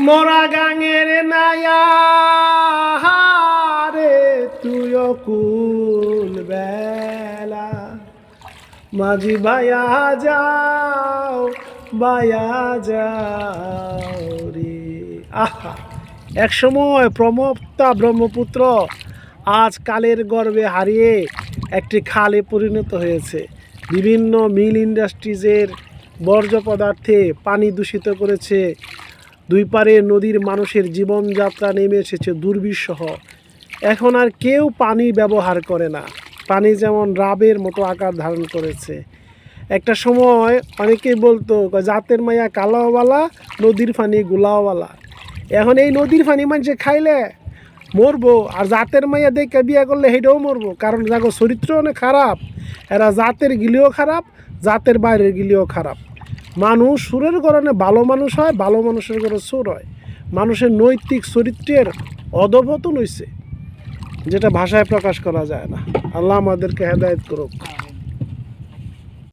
মোরা গাঙের নায়া রে তুইও কুল বেলা মাঝি বায়া যাও রে। আহা, এক সময় প্রমত্তা ব্রহ্মপুত্র আজ কালের গর্ভে হারিয়ে একটি খালে পরিণত হয়েছে। বিভিন্ন মিল ইন্ডাস্ট্রিজের বর্জ্য পদার্থে পানি দূষিত করেছে। দুই পারে নদীর মানুষের জীবনযাত্রা নেমে এসেছে দুর্বিষহ। এখন আর কেউ পানি ব্যবহার করে না। পানি যেমন রাবের মতো আকার ধারণ করেছে। একটা সময় অনেকেই বলতো জাতের মাইয়া কালাওয়ালা, নদীর পানি গুলাওয়ালা। এখন এই নদীর পানি মানুষে খাইলে মরবো, আর জাতের মাইয়া দেখে বিয়ে করলে সেটাও মরবো, কারণ দেখো চরিত্র অনেক খারাপ। এরা জাতের গিলেও খারাপ, জাতের বাইরের গিলেও খারাপ। মানুষ সুরের কারণে ভালো মানুষ হয়, ভালো মানুষের কারণে সুর হয়। মানুষের নৈতিক চরিত্রের অধঃপতন হয়েছে, যেটা ভাষায় প্রকাশ করা যায় না। আল্লাহ আমাদেরকে হেদায়েত করুক।